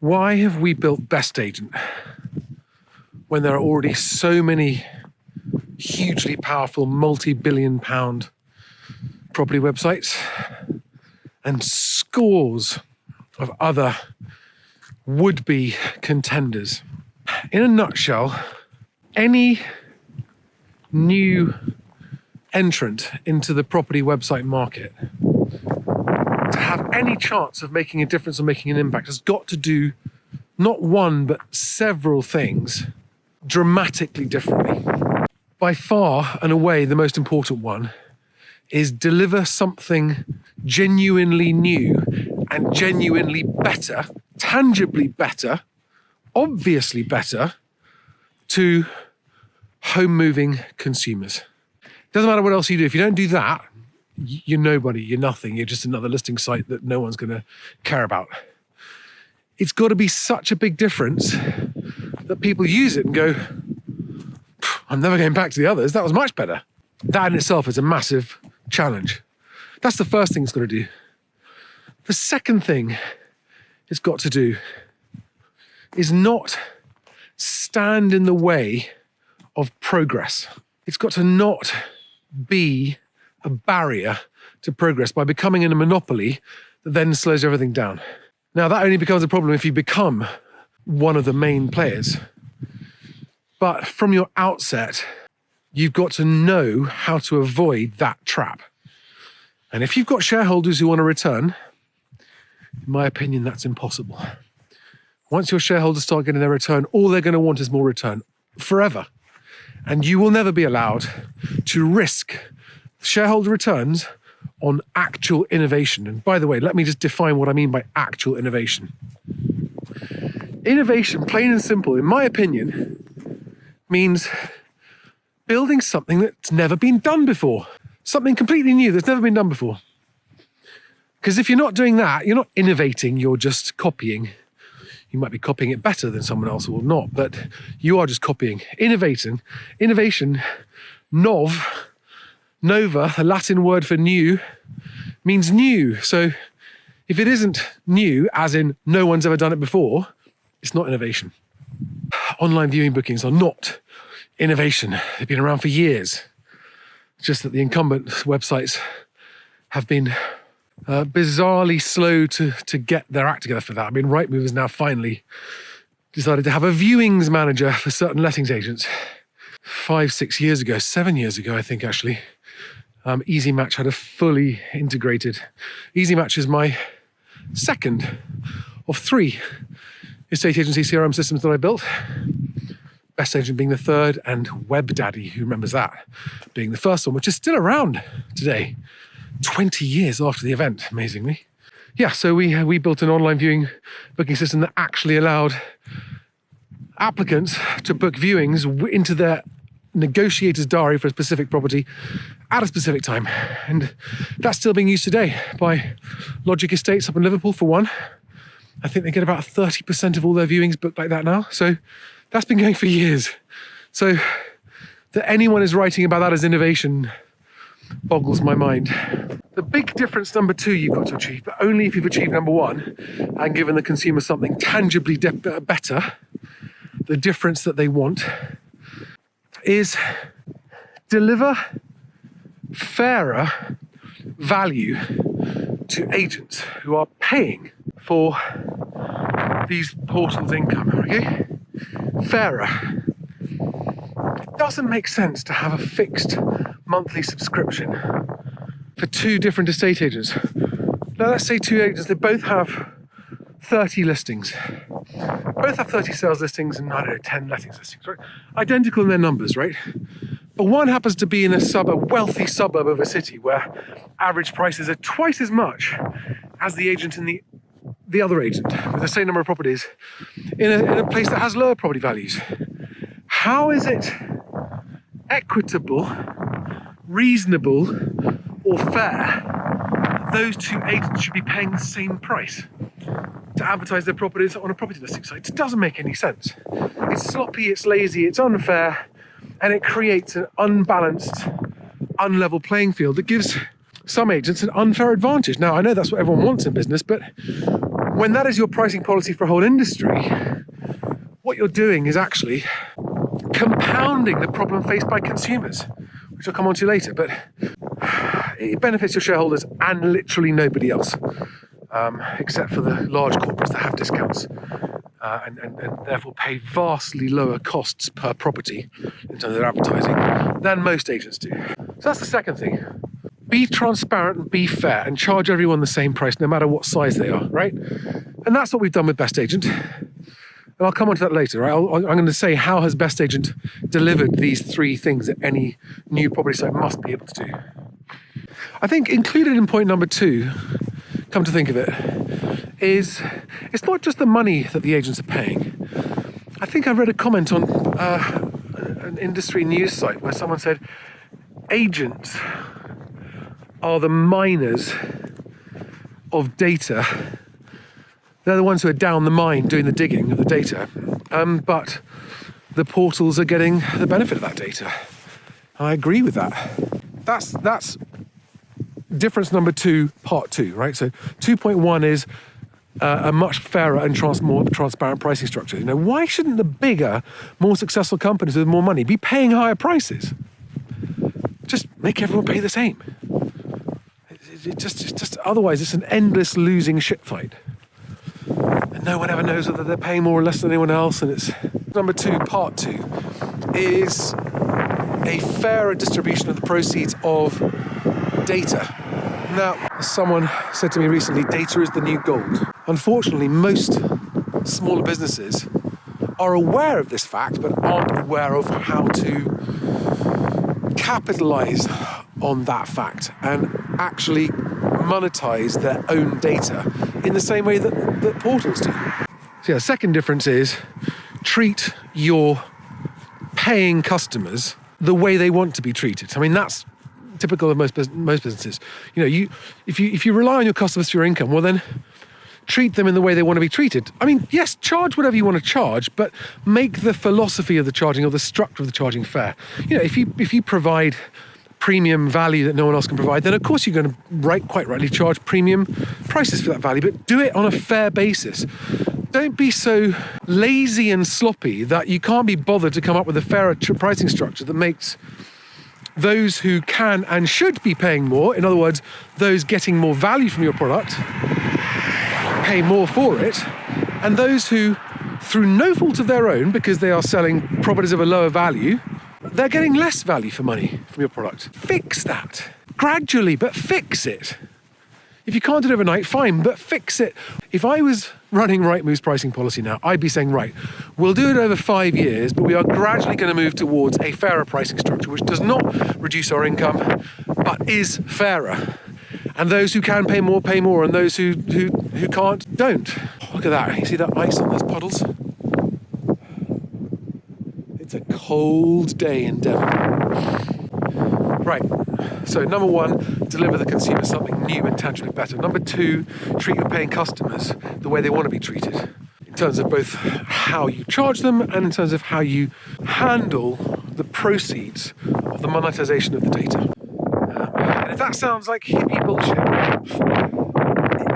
Why have we built BestAgent when there are already so many hugely powerful multi-billion pound property websites and scores of other would-be contenders? In a nutshell, any new entrant into the property website market to have any chance of making a difference or making an impact has got to do not one but several things dramatically differently. By far and away the most important one is deliver something genuinely new and genuinely better, tangibly better, obviously better to home moving consumers. Doesn't matter what else you do. If you don't do that, you're nobody, you're nothing. You're just another listing site that no one's going to care about. It's got to be such a big difference that people use it and go, I'm never going back to the others. That was much better. That in itself is a massive challenge. That's the first thing it's got to do. The second thing it's got to do is not stand in the way of progress. It's got to not be a barrier to progress by becoming a monopoly that then slows everything down. Now, that only becomes a problem if you become one of the main players. But from your outset, you've got to know how to avoid that trap. And if you've got shareholders who want to return, in my opinion, that's impossible. Once your shareholders start getting their return, all they're going to want is more return forever. And you will never be allowed to risk shareholder returns on actual innovation. And by the way, let me just define what I mean by actual innovation. Innovation, plain and simple, in my opinion, means building something that's never been done before. Something completely new that's never been done before. Because if you're not doing that, you're not innovating, you're just copying. You might be copying it better than someone else or not, but you are just copying. Innovation, nova, the Latin word for new, means new. So if it isn't new, as in no one's ever done it before, it's not innovation. Online viewing bookings are not innovation. They've been around for years. It's just that the incumbent websites have been bizarrely slow to get their act together for that. I mean, Rightmove has now finally decided to have a viewings manager for certain lettings agents. 5-6 years ago, 7 years ago, I think actually, Easy Match had a fully integrated. Easy Match is my second of 3 estate agency CRM systems that I built. BestAgent being the third, and WebDaddy, who remembers that, being the first one, which is still around today. 20 years after the event, amazingly. Yeah, so we built an online viewing booking system that actually allowed applicants to book viewings into their negotiator's diary for a specific property at a specific time. And that's still being used today by Logic Estates up in Liverpool, for one. I think they get about 30% of all their viewings booked like that now. So that's been going for years. So that anyone is writing about that as innovation boggles my mind. The big difference, number 2, you've got to achieve, but only if you've achieved number 1 and given the consumer something tangibly better, the difference that they want, is deliver fairer value to agents who are paying for these portals' income, okay? Fairer. It doesn't make sense to have a fixed monthly subscription for 2 different estate agents. Now let's say 2 agents, they both have 30 listings. Both have 30 sales listings and, I don't know, 10 lettings listings, right? Identical in their numbers, right? But one happens to be in a wealthy suburb of a city where average prices are twice as much as the agent in the other agent with the same number of properties in a place that has lower property values. How is it equitable, reasonable, or fair that those 2 agents should be paying the same price to advertise their properties on a property listing site? It doesn't make any sense. It's sloppy, it's lazy, it's unfair, and it creates an unbalanced, unlevel playing field that gives some agents an unfair advantage. Now, I know that's what everyone wants in business, but when that is your pricing policy for a whole industry, what you're doing is actually compounding the problem faced by consumers, which I'll come on to later, but it benefits your shareholders and literally nobody else, except for the large corporates that have discounts and therefore pay vastly lower costs per property in terms of advertising than most agents do. So that's the second thing. Be transparent and be fair and charge everyone the same price no matter what size they are, right? And that's what we've done with BestAgent. And I'll come on to that later, right? I'm going to say how has BestAgent delivered these three things that any new property site must be able to do. I think included in point number 2, come to think of it, is it's not just the money that the agents are paying. I think I read a comment on an industry news site where someone said agents are the miners of data. They're the ones who are down the mine doing the digging of the data, but the portals are getting the benefit of that data. I agree with that. That's difference number 2, part 2, right? So 2.1 is a much fairer and more transparent pricing structure. You know, why shouldn't the bigger, more successful companies with more money be paying higher prices? Just make everyone pay the same. Just otherwise, it's an endless losing shit fight. And no one ever knows whether they're paying more or less than anyone else. And it's number 2, part 2, is a fairer distribution of the proceeds of data. Now, as someone said to me recently, data is the new gold. Unfortunately, most smaller businesses are aware of this fact, but aren't aware of how to capitalize on that fact and actually monetize their own data in the same way that portals do. So yeah, second difference is treat your paying customers the way they want to be treated. I mean, that's typical of most businesses. You know, if you rely on your customers for your income, well then treat them in the way they want to be treated. I mean, yes, charge whatever you want to charge, but make the philosophy of the charging or the structure of the charging fair. You know, if you provide premium value that no one else can provide, then of course you're going to quite rightly charge premium prices for that value, but do it on a fair basis. Don't be so lazy and sloppy that you can't be bothered to come up with a fairer pricing structure that makes those who can and should be paying more, in other words, those getting more value from your product, pay more for it, and those who, through no fault of their own, because they are selling properties of a lower value, they're getting less value for money from your product. Fix that. Gradually, but fix it. If you can't do it overnight, fine, but fix it. If I was running Rightmove's pricing policy now, I'd be saying, right, we'll do it over 5 years, but we are gradually going to move towards a fairer pricing structure, which does not reduce our income, but is fairer. And those who can pay more, and those who can't, don't. Look at that. You see that ice on those puddles? It's a cold day in Devon. Right, so number 1, deliver the consumer something new and tangibly better. Number 2, treat your paying customers the way they want to be treated, in terms of both how you charge them and in terms of how you handle the proceeds of the monetization of the data. And if that sounds like hippie bullshit,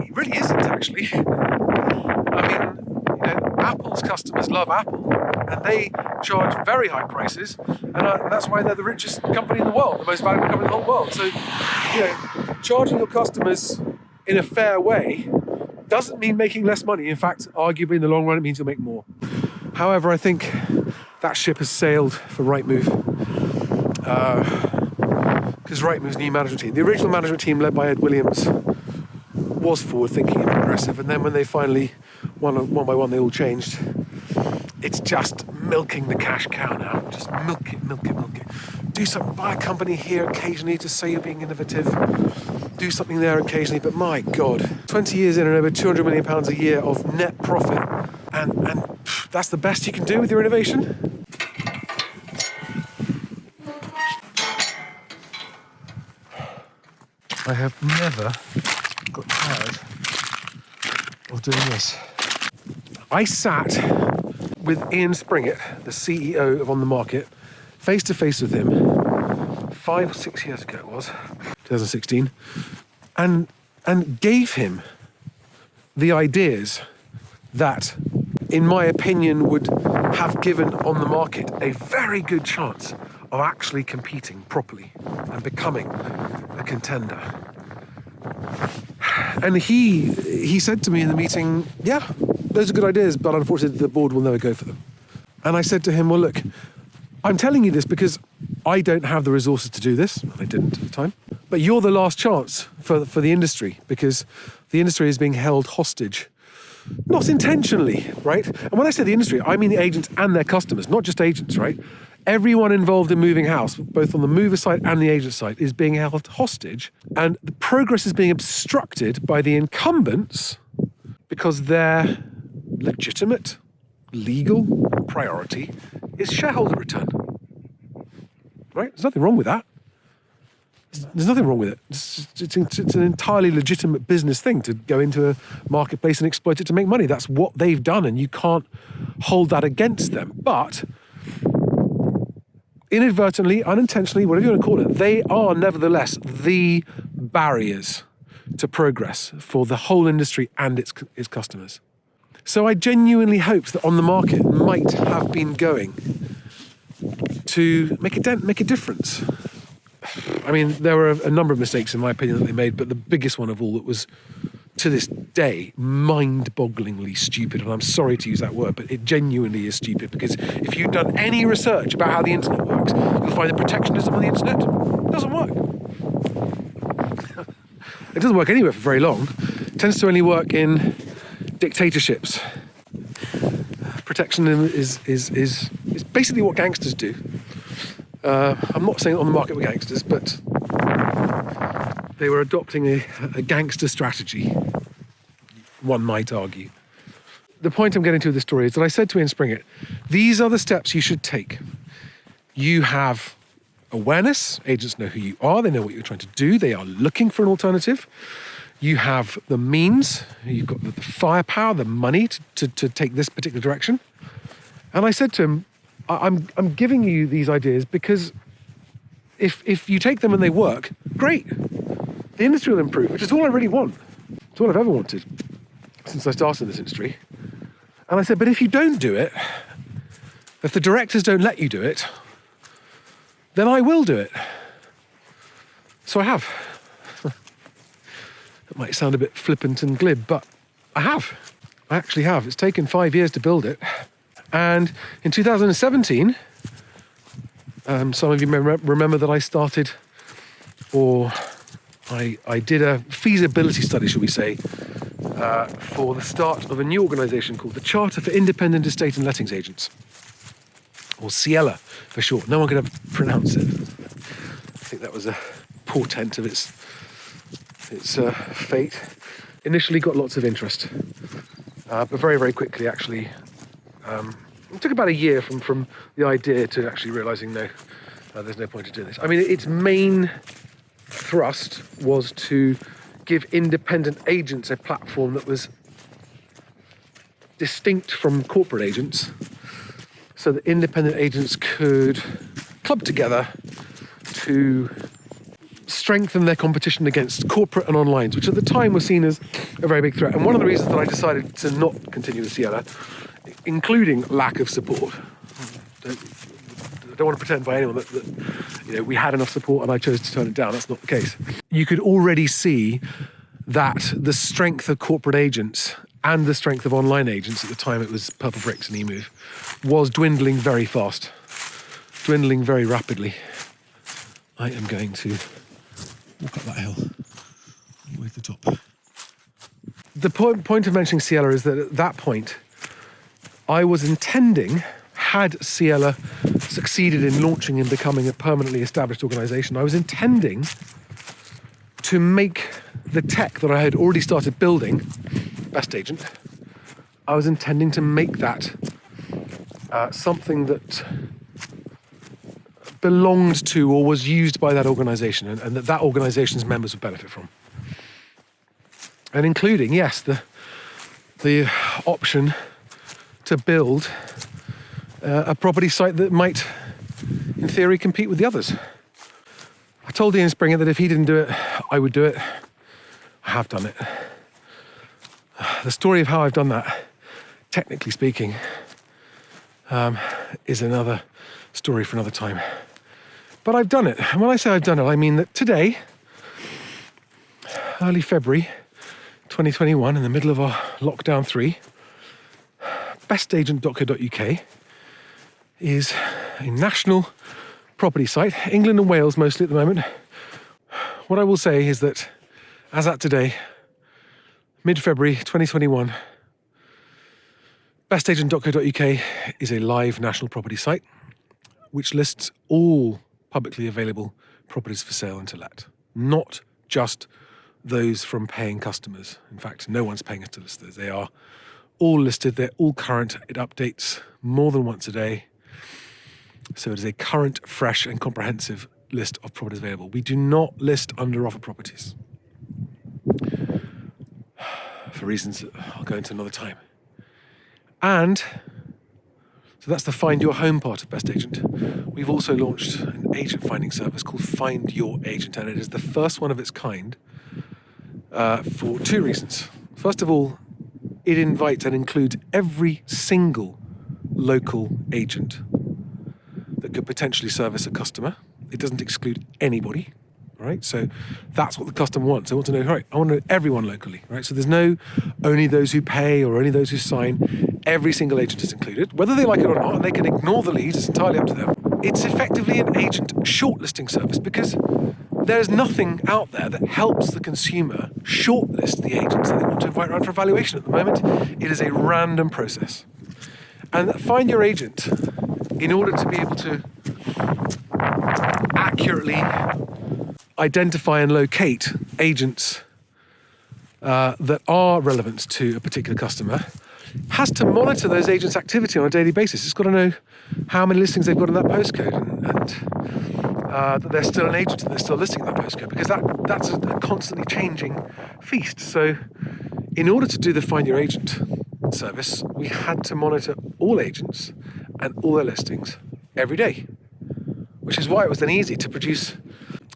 it really isn't actually. I mean, you know, Apple's customers love Apple, and they charge very high prices, and that's why they're the richest company in the world, the most valuable company in the whole world. So, you know, charging your customers in a fair way doesn't mean making less money. In fact, arguably in the long run, it means you'll make more. However, I think that ship has sailed for Rightmove, because Rightmove's new management team, the original management team led by Ed Williams, was forward-thinking and progressive, and then when they finally, one by one, they all changed. It's just milking the cash cow now. Just milk it. Do something, buy a company here occasionally to say you're being innovative. Do something there occasionally, but my God, 20 years in and over £200 million a year of net profit, and that's the best you can do with your innovation? I have never got tired of doing this. I sat with Ian Springett, the CEO of On The Market, face to face with him 5 or 6 years ago it was, 2016, and gave him the ideas that, in my opinion, would have given On the Market a very good chance of actually competing properly and becoming a contender. And he said to me in the meeting, yeah, those are good ideas, but unfortunately the board will never go for them. And I said to him, well, look, I'm telling you this because I don't have the resources to do this. I didn't at the time. But you're the last chance for the industry, because the industry is being held hostage. Not intentionally, right? And when I say the industry, I mean the agents and their customers, not just agents, right? Everyone involved in moving house, both on the mover side and the agent side, is being held hostage. And the progress is being obstructed by the incumbents because their legitimate, legal priority is shareholder return. Right? There's nothing wrong with that. There's nothing wrong with it. It's an entirely legitimate business thing to go into a marketplace and exploit it to make money. That's what they've done, and you can't hold that against them. But inadvertently, unintentionally, whatever you want to call it, they are nevertheless the barriers to progress for the whole industry and its customers. So I genuinely hoped that On the Market might have been going to make a dent, make a difference. I mean, there were a number of mistakes, in my opinion, that they made, but the biggest one of all that was, to this day, mind-bogglingly stupid, and I'm sorry to use that word, but it genuinely is stupid, because if you've done any research about how the internet works, you'll find that protectionism on the internet doesn't work. It doesn't work anywhere for very long. It tends to only work in dictatorships. Protectionism is basically what gangsters do. I'm not saying On the Market were gangsters, but they were adopting a gangster strategy, one might argue. The point I'm getting to with this story is that I said to Ian Springett, these are the steps you should take. You have awareness, agents know who you are, they know what you're trying to do, they are looking for an alternative. You have the means, you've got the firepower, the money to take this particular direction. And I said to him, I'm giving you these ideas because if you take them and they work, great. The industry will improve, which is all I really want. It's all I've ever wanted since I started in this industry. And I said, but if you don't do it, if the directors don't let you do it, then I will do it. So I have. It might sound a bit flippant and glib, but I have. I actually have. It's taken 5 years to build it. And in 2017, some of you may remember that I started, or I did a feasibility study, shall we say, for the start of a new organisation called the Charter for Independent Estate and Lettings Agents, or Ciela for short. No one could ever pronounce it. I think that was a portent of its fate. Initially got lots of interest, but very, very quickly, actually, it took about a year from the idea to actually realising, no, there's no point in doing this. I mean, its main thrust was to give independent agents a platform that was distinct from corporate agents, so that independent agents could club together to strengthen their competition against corporate and online, which at the time was seen as a very big threat. And one of the reasons that I decided to not continue with Ciela, including lack of support. I don't want to pretend by anyone that we had enough support and I chose to turn it down. That's not the case. You could already see that the strength of corporate agents and the strength of online agents, at the time it was Purple Bricks and eMove, was dwindling very fast, dwindling very rapidly. I am going to walk up that hill, all the way to the top. The point of mentioning Ciela is that at that point, I was intending, had Ciela succeeded in launching and becoming a permanently established organisation, I was intending to make the tech that I had already started building, BestAgent, I was intending to make that something that belonged to or was used by that organisation, and that organisation's members would benefit from. And including, yes, the option to build a property site that might, in theory, compete with the others. I told Ian Springett that if he didn't do it, I would do it. I have done it. The story of how I've done that, technically speaking, is another story for another time. But I've done it. And when I say I've done it, I mean that today, early February 2021, in the middle of our lockdown 3, bestagent.co.uk is a national property site, England and Wales mostly at the moment. What I will say is that as at today, mid-February 2021, bestagent.co.uk is a live national property site which lists all publicly available properties for sale and to let, not just those from paying customers. In fact, no one's paying us to list those. They are all listed, they're all current. It updates more than once a day. So it is a current, fresh and comprehensive list of properties available. We do not list under offer properties for reasons that I'll go into another time. And so that's the Find Your Home part of Best Agent. We've also launched an agent finding service called Find Your Agent, and it is the first one of its kind for two reasons. First of all, it invites and includes every single local agent that could potentially service a customer. It doesn't exclude anybody, right? So that's what the customer wants. They want to know, right, I want to know everyone locally, right? So there's no only those who pay or only those who sign. Every single agent is included. Whether they like it or not, and they can ignore the leads, it's entirely up to them. It's effectively an agent shortlisting service because there's nothing out there that helps the consumer shortlist the agents that they want to invite around for evaluation. At the moment, it is a random process. And Find Your Agent, in order to be able to accurately identify and locate agents that are relevant to a particular customer, has to monitor those agents' activity on a daily basis. It's got to know how many listings they've got in that postcode and that they're still an agent and they're still listing in that postcode, because that's a constantly changing feast. So in order to do the Find Your Agent service, we had to monitor all agents and all their listings every day, which is why it was then easy to produce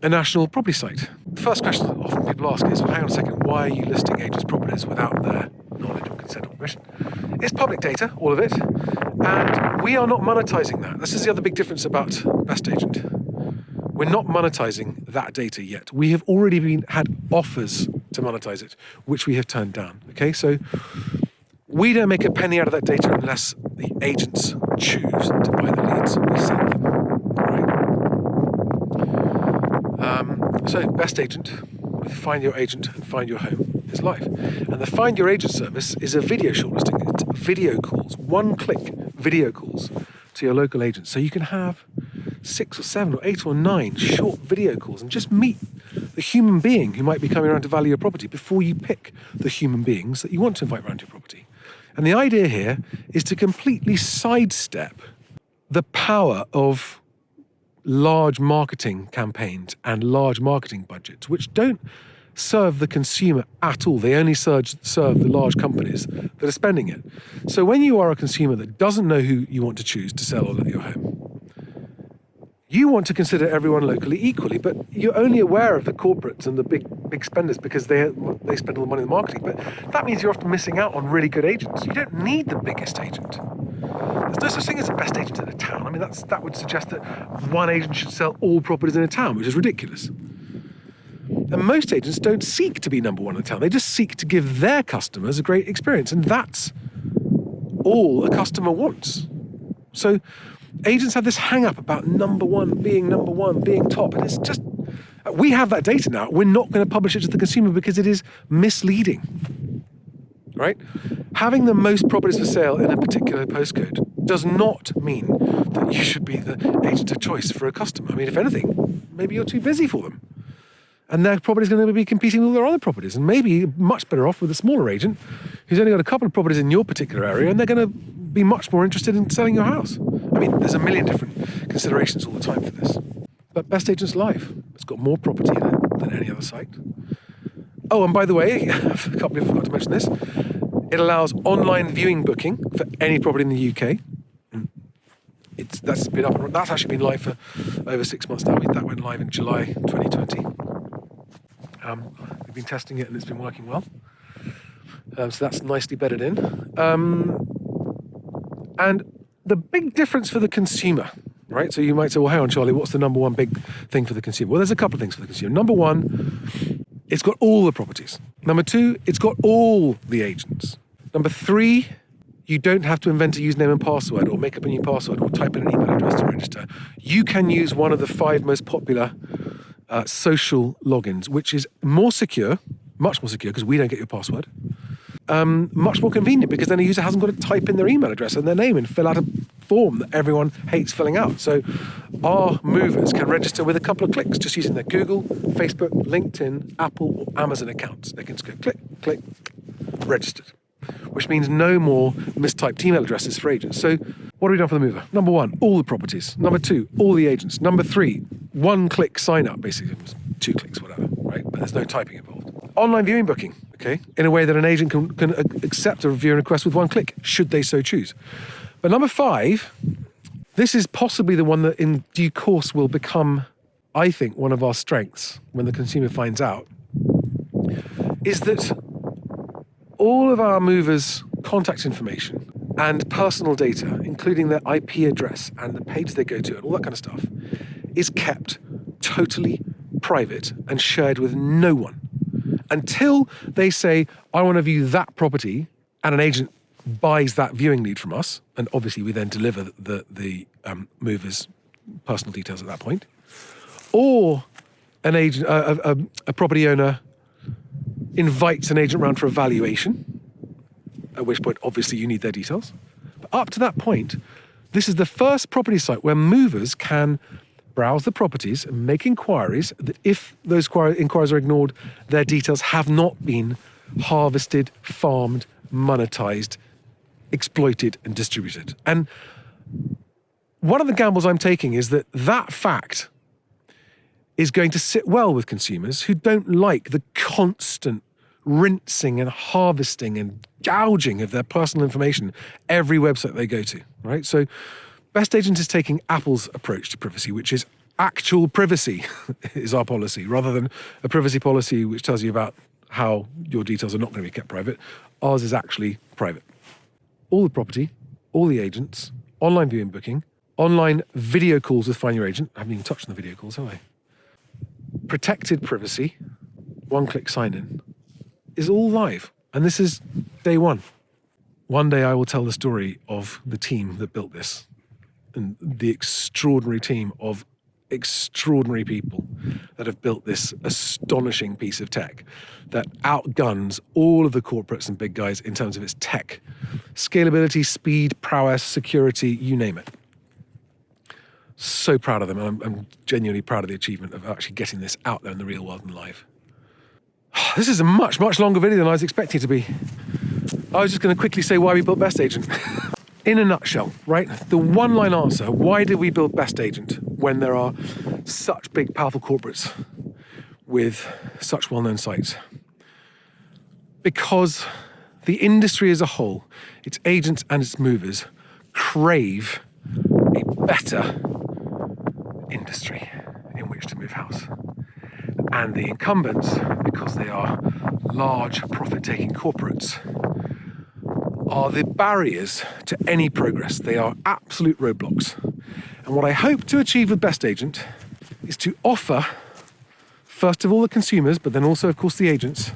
a national property site. The first question that often people ask is, well, hang on a second, why are you listing agents' properties without their knowledge or consent or permission? It's public data, all of it, and we are not monetizing that. This is the other big difference about Best Agent. We're not monetizing that data yet. We have already had offers to monetize it, which we have turned down, okay? So we don't make a penny out of that data unless the agents choose to buy the leads we send them, all right? So Best Agent, with Find Your Agent and Find Your Home, is live. And the Find Your Agent service is a video shortlisting. It's video calls, one-click video calls to your local agent. So you can have 6 or 7 or 8 or 9 short video calls and just meet the human being who might be coming around to value your property before you pick the human beings that you want to invite around your property. And the idea here is to completely sidestep the power of large marketing campaigns and large marketing budgets, which don't serve the consumer at all. They only serve the large companies that are spending it. So when you are a consumer that doesn't know who you want to choose to sell or let your home, you want to consider everyone locally equally, but you're only aware of the corporates and the big spenders because they spend all the money in marketing. But that means you're often missing out on really good agents. You don't need the biggest agent. There's no such thing as a best agent in a town. I mean, that would suggest that one agent should sell all properties in a town, which is ridiculous. And most agents don't seek to be number one in a town. They just seek to give their customers a great experience. And that's all a customer wants. So agents have this hang-up about number one, being top. And it's just, we have that data now. We're not going to publish it to the consumer because it is misleading, right? Having the most properties for sale in a particular postcode does not mean that you should be the agent of choice for a customer. I mean, if anything, maybe you're too busy for them. And their property is going to be competing with all their other properties. And maybe much better off with a smaller agent who's only got a couple of properties in your particular area, and they're going to be much more interested in selling your house. I mean, there's a million different considerations all the time for this. But Best Agent's live. It's got more property in it than any other site. Oh, and by the way, I can't believe I forgot to mention this. It allows online viewing booking for any property in the UK. That's actually been live for over 6 months now. That went live in July 2020. We've been testing it and it's been working well. So that's nicely bedded in. And the big difference for the consumer, right? So you might say, well, hang on, Charlie, what's the number one big thing for the consumer? Well, there's a couple of things for the consumer. Number one, it's got all the properties. Number two, it's got all the agents. Number three, you don't have to invent a username and password or make up a new password or type in an email address to register. You can use one of the 5 most popular social logins, which is more secure, much more secure because we don't get your password. Much more convenient because then a user hasn't got to type in their email address and their name and fill out a form that everyone hates filling out. So our movers can register with a couple of clicks just using their Google, Facebook, LinkedIn, Apple or Amazon accounts. They can just go click, click, registered, which means no more mistyped email addresses for agents. So what have we done for the mover? Number one, all the properties. Number two, all the agents. Number three, 1-click sign up, basically 2 clicks, whatever, right? But there's no typing involved. Online viewing booking, okay, in a way that an agent can accept a viewing request with 1 click, should they so choose. But number 5, this is possibly the one that in due course will become, I think, one of our strengths when the consumer finds out, is that all of our movers' contact information and personal data, including their IP address and the page they go to and all that kind of stuff, is kept totally private and shared with no one until they say, I want to view that property, and an agent buys that viewing lead from us, and obviously we then deliver the mover's personal details at that point, or an agent, a property owner invites an agent round for a valuation, at which point obviously you need their details. But up to that point, this is the first property site where movers can browse the properties and make inquiries that if those inquiries are ignored, their details have not been harvested, farmed, monetized, exploited and distributed. And one of the gambles I'm taking is that that fact is going to sit well with consumers who don't like the constant rinsing and harvesting and gouging of their personal information every website they go to, right? So BestAgent is taking Apple's approach to privacy, which is actual privacy is our policy, rather than a privacy policy which tells you about how your details are not going to be kept private. Ours is actually private. All the property, all the agents, online viewing booking, online video calls with Find Your Agent. I haven't even touched on the video calls, have I? Protected privacy, 1-click sign-in, is all live. And this is day one. One day I will tell the story of the team that built this and the extraordinary team of extraordinary people that have built this astonishing piece of tech that outguns all of the corporates and big guys in terms of its tech, scalability, speed, prowess, security, you name it. So proud of them, and I'm genuinely proud of the achievement of actually getting this out there in the real world and live. This is a much, much longer video than I was expecting it to be. I was just going to quickly say why we built BestAgent. In a nutshell, right? The one-line answer, why did we build BestAgent when there are such big, powerful corporates with such well-known sites? Because the industry as a whole, its agents and its movers, crave a better industry in which to move house. And the incumbents, because they are large, profit-taking corporates, are the barriers to any progress. They are absolute roadblocks. And what I hope to achieve with BestAgent is to offer, first of all, the consumers, but then also, of course, the agents,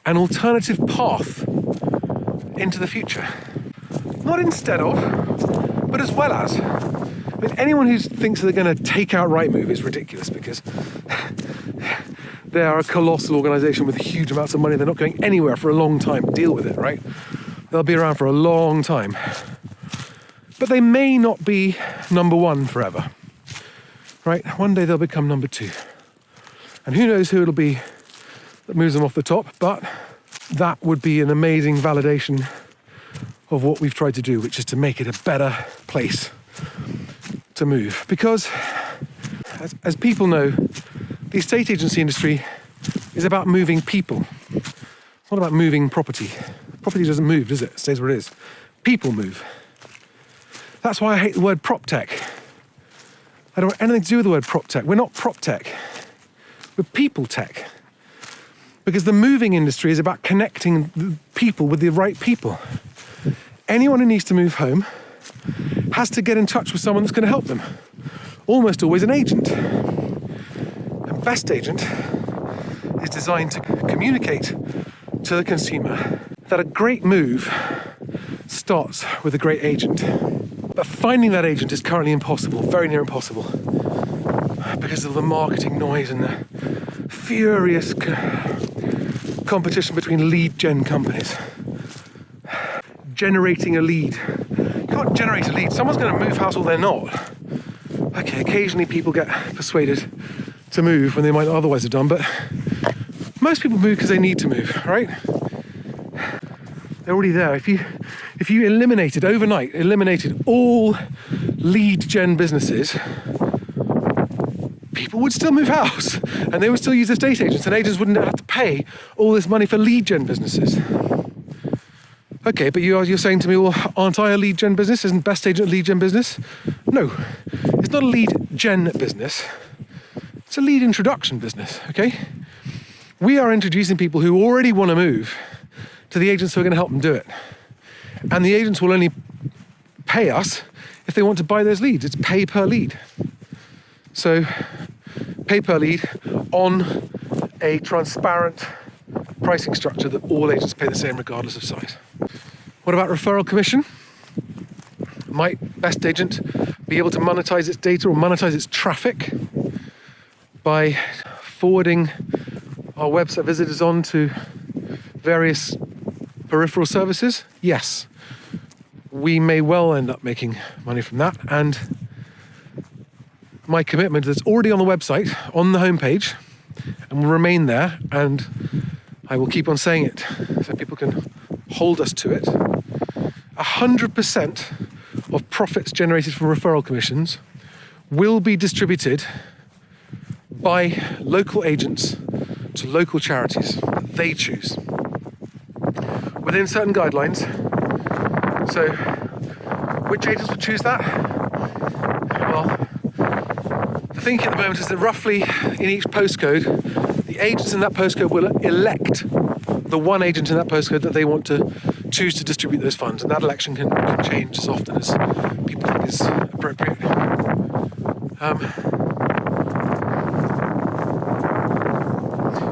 an alternative path into the future. Not instead of, but as well as. I mean, anyone who thinks they're going to take out Rightmove is ridiculous, because they are a colossal organization with huge amounts of money. They're not going anywhere for a long time. Deal with it, right? They'll be around for a long time. But they may not be number one forever, right? One day they'll become number 2. And who knows who it'll be that moves them off the top, but that would be an amazing validation of what we've tried to do, which is to make it a better place to move. Because, as people know, the estate agency industry is about moving people. It's not about moving property. Property doesn't move, does it? It stays where it is. People move. That's why I hate the word prop tech. I don't want anything to do with the word prop tech. We're not prop tech. We're people tech. Because the moving industry is about connecting the people with the right people. Anyone who needs to move home has to get in touch with someone that's going to help them. Almost always an agent. And BestAgent is designed to communicate to the consumer that a great move starts with a great agent. But finding that agent is currently impossible, very near impossible, because of the marketing noise and the furious competition between lead gen companies. Generating a lead. You can't generate a lead. Someone's going to move house or they're not. Okay, occasionally people get persuaded to move when they might otherwise have done, but most people move because they need to move, right? They're already there. If you eliminated all lead gen businesses, people would still move house and they would still use estate agents, and agents wouldn't have to pay all this money for lead gen businesses. Okay, but you're saying to me, well, aren't I a lead gen business? Isn't BestAgent a lead gen business? No, it's not a lead gen business. It's a lead introduction business, okay? We are introducing people who already want to move to the agents who are going to help them do it. And the agents will only pay us if they want to buy those leads. It's pay per lead. So pay per lead on a transparent pricing structure that all agents pay the same regardless of size. What about referral commission? Might BestAgent be able to monetize its data or monetize its traffic by forwarding our website visitors on to various peripheral services? Yes. We may well end up making money from that, and my commitment that's already on the website, on the homepage, and will remain there, and I will keep on saying it so people can hold us to it. 100% of profits generated from referral commissions will be distributed by local agents to local charities that they choose within certain guidelines. So which agents will choose that? Well, the thinking at the moment is that roughly in each postcode, the agents in that postcode will elect the one agent in that postcode that they want to choose to distribute those funds, and that election can change as often as people think is appropriate.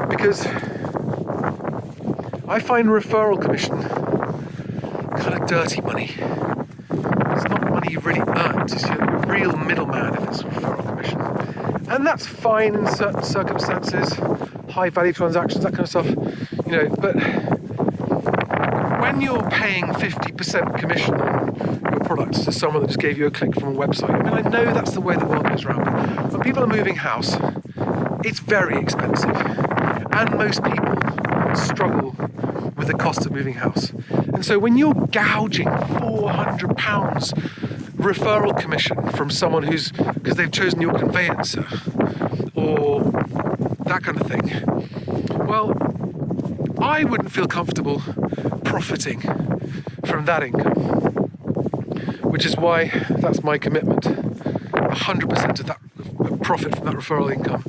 Because I find referral commission kind of dirty money. It's not money you've really earned, it's your real middleman if it's referral commission. And that's fine in certain circumstances, high value transactions, that kind of stuff, but when you're paying 50% commission on your products to someone that just gave you a click from a website, I know that's the way the world goes round, but when people are moving house, it's very expensive. And most people struggle with the cost of moving house. And so when you're gouging £400 referral commission from someone because they've chosen your conveyancer or that kind of thing, well, I wouldn't feel comfortable profiting from that income, which is why that's my commitment. 100% of that profit from that referral income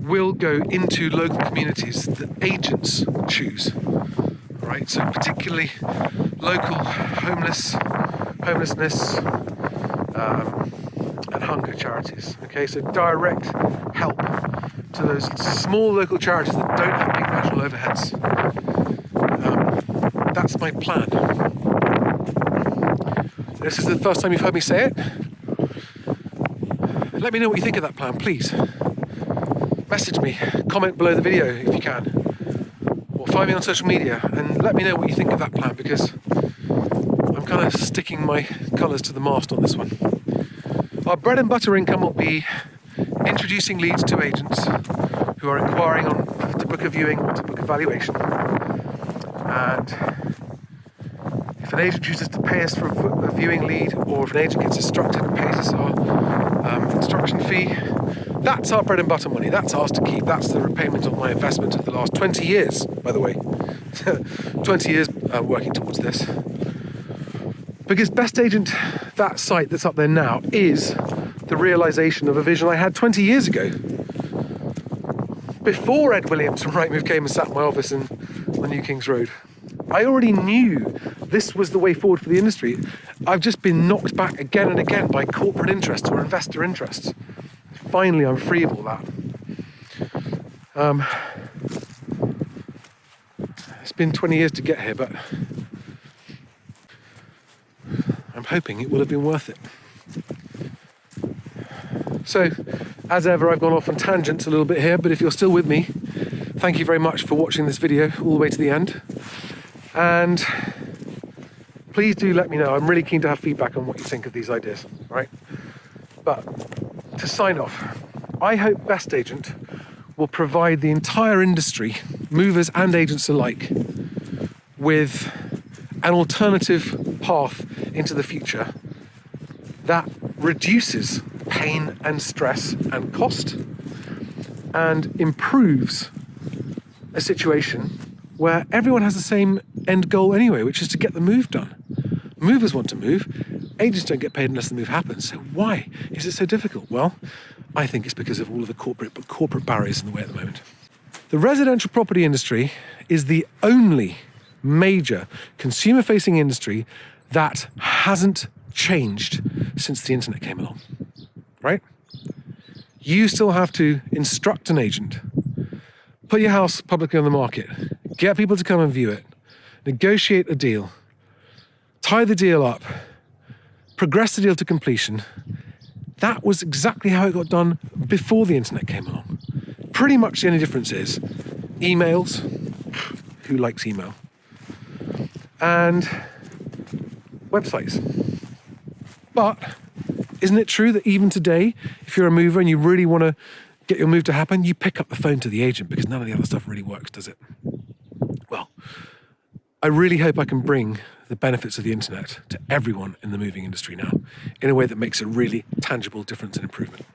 will go into local communities that agents choose. Right, so particularly local homelessness and hunger charities. Okay, so direct help to those small local charities that don't have big national overheads. That's my plan. This is the first time you've heard me say it. Let me know what you think of that plan, please. Message me, comment below the video if you can, or find me on social media and let me know what you think of that plan, because I'm kind of sticking my colours to the mast on this one. Our bread and butter income will be introducing leads to agents who are inquiring to book a viewing or to book a valuation. And if an agent chooses to pay us for a viewing lead, or if an agent gets instructed and pays us our instruction fee, that's our bread and butter money. That's ours to keep. That's the repayment of my investment of the last 20 years, by the way. 20 years working towards this. Because BestAgent, that site that's up there now, is the realization of a vision I had 20 years ago. before Ed Williams from Rightmove came and sat in my office on New Kings Road. I already knew this was the way forward for the industry. I've just been knocked back again and again by corporate interests or investor interests. Finally, I'm free of all that. It's been 20 years to get here, but I'm hoping it will have been worth it. So, as ever, I've gone off on tangents a little bit here, but if you're still with me, thank you very much for watching this video all the way to the end. And please do let me know. I'm really keen to have feedback on what you think of these ideas, right? But to sign off, I hope BestAgent will provide the entire industry, movers and agents alike, with an alternative path into the future that reduces pain and stress and cost and improves a situation where everyone has the same end goal anyway, which is to get the move done. Movers want to move. Agents don't get paid unless the move happens. So why is it so difficult? Well, I think it's because of all of the corporate barriers in the way at the moment. The residential property industry is the only major consumer-facing industry that hasn't changed since the internet came along, right? You still have to instruct an agent, put your house publicly on the market, get people to come and view it, negotiate a deal, tie the deal up, progress the deal to completion. That was exactly how it got done before the internet came along. Pretty much the only difference is emails, who likes email, and websites. But isn't it true that even today, if you're a mover and you really want to get your move to happen, you pick up the phone to the agent because none of the other stuff really works, does it? Well, I really hope I can bring the benefits of the internet to everyone in the moving industry now in a way that makes a really tangible difference and improvement.